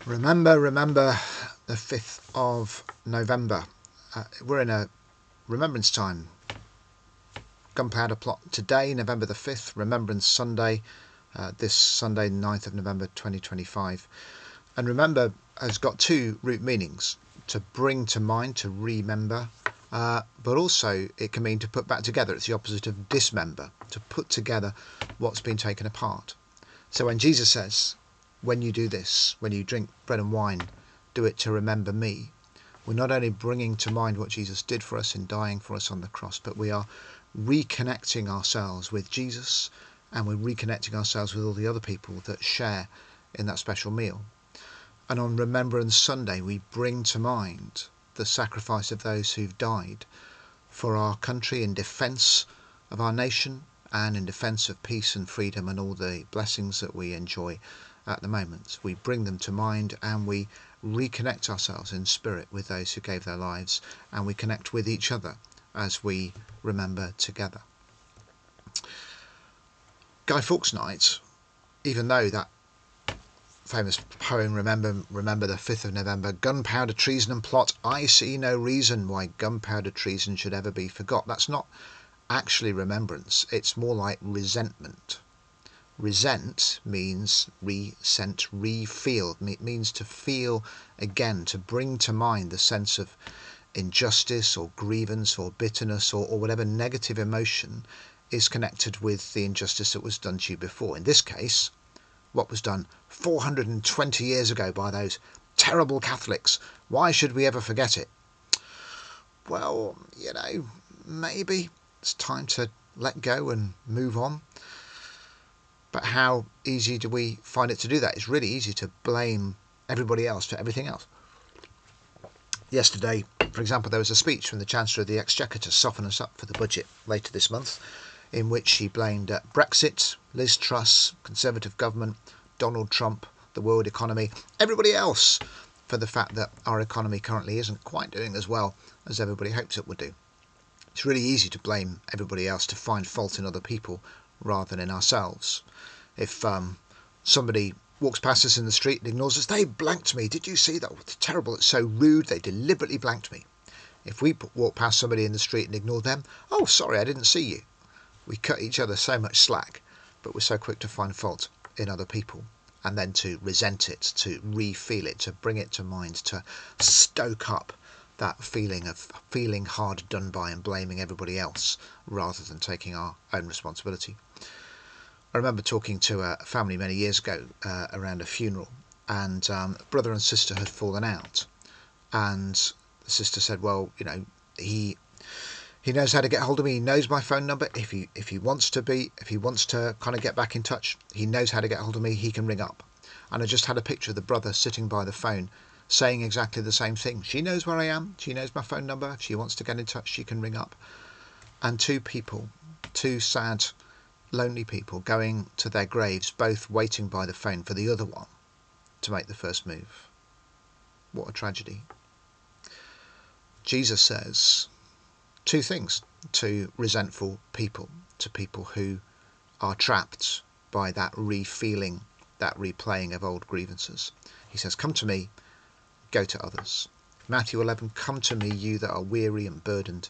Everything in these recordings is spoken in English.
Remember the 5th of November. We're in a remembrance time. Gunpowder plot today, November the 5th, Remembrance Sunday, this Sunday, 9th of November 2025. And remember has got two root meanings: to bring to mind, to remember, but also it can mean to put back together. It's the opposite of dismember, to put together what's been taken apart. So when Jesus says, when you do this, when you drink bread and wine, do it to remember me, we're not only bringing to mind what Jesus did for us in dying for us on the cross, but we are reconnecting ourselves with Jesus, and we're reconnecting ourselves with all the other people that share in that special meal. And on Remembrance Sunday, we bring to mind the sacrifice of those who've died for our country in defence of our nation and in defence of peace and freedom and all the blessings that we enjoy at the moment. We bring them to mind and we reconnect ourselves in spirit with those who gave their lives, and we connect with each other as we remember together. Guy Fawkes Night, even though that famous poem, Remember the 5th of November, gunpowder, treason and plot, I see no reason why gunpowder treason should ever be forgot. That's not actually remembrance, it's more like resentment. Resent means resent, re-feel. It means to feel again, to bring to mind the sense of injustice or grievance or bitterness or whatever negative emotion is connected with the injustice that was done to you before. In this case, what was done 420 years ago by those terrible Catholics. Why should we ever forget it? Well, maybe it's time to let go and move on. But how easy do we find it to do that? It's really easy to blame everybody else for everything else. Yesterday, for example, there was a speech from the Chancellor of the Exchequer to soften us up for the budget later this month, in which he blamed Brexit, Liz Truss, Conservative government, Donald Trump, the world economy, everybody else for the fact that our economy currently isn't quite doing as well as everybody hopes it would do. It's really easy to blame everybody else, to find fault in other people rather than in ourselves. If somebody walks past us in the street and ignores us, they blanked me. Did you see that? It's terrible. It's so rude. They deliberately blanked me. If we walk past somebody in the street and ignore them, oh, sorry, I didn't see you. We cut each other so much slack, but we're so quick to find fault in other people and then to resent it, to re-feel it, to bring it to mind, to stoke up that feeling of feeling hard done by and blaming everybody else rather than taking our own responsibility. I remember talking to a family many years ago around a funeral, and brother and sister had fallen out, and the sister said, well, he knows how to get hold of me. He knows my phone number. If he wants to kind of get back in touch, he knows how to get hold of me. He can ring up. And I just had a picture of the brother sitting by the phone saying exactly the same thing. She knows where I am. She knows my phone number. If she wants to get in touch, she can ring up. And two sad, lonely people going to their graves, both waiting by the phone for the other one to make the first move. What a tragedy. Jesus says two things to resentful people, to people who are trapped by that re-feeling, that replaying of old grievances. He says, come to me, go to others. Matthew 11, come to me, you that are weary and burdened,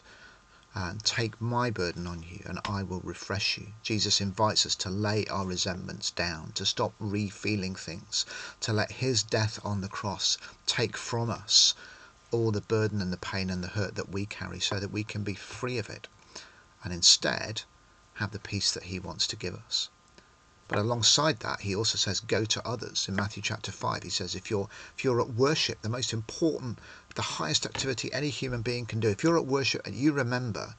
and take my burden on you and I will refresh you. Jesus invites us to lay our resentments down, to stop re-feeling things, to let his death on the cross take from us all the burden and the pain and the hurt that we carry, so that we can be free of it and instead have the peace that he wants to give us. But alongside that, he also says, go to others. In Matthew chapter 5, he says, if you're at worship, the most important, the highest activity any human being can do, if you're at worship and you remember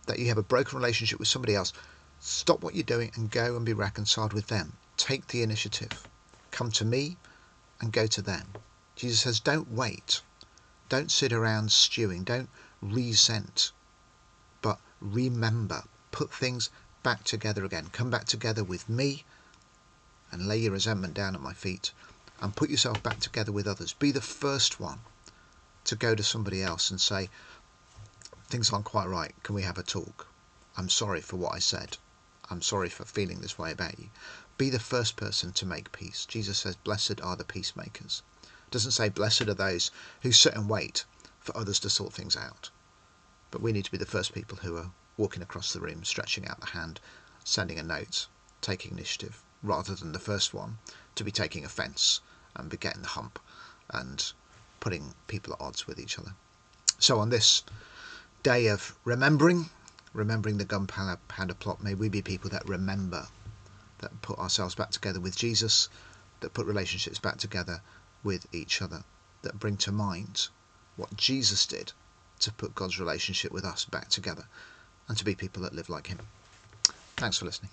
that you have a broken relationship with somebody else, stop what you're doing and go and be reconciled with them. Take the initiative. Come to me and go to them. Jesus says, don't wait. Don't sit around stewing. Don't resent, but remember. Put things back together again. Come back together with me and lay your resentment down at my feet and put yourself back together with others. Be the first one to go to somebody else and say, things aren't quite right. Can we have a talk? I'm sorry for what I said. I'm sorry for feeling this way about you. Be the first person to make peace. Jesus says, blessed are the peacemakers. It doesn't say blessed are those who sit and wait for others to sort things out. But we need to be the first people who are walking across the room, stretching out the hand, sending a note, taking initiative, rather than the first one to be taking offence and be getting the hump and putting people at odds with each other. So on this day of remembering the gunpowder plot, may we be people that remember, that put ourselves back together with Jesus, that put relationships back together with each other, that bring to mind what Jesus did to put God's relationship with us back together, and to be people that live like him. Thanks for listening.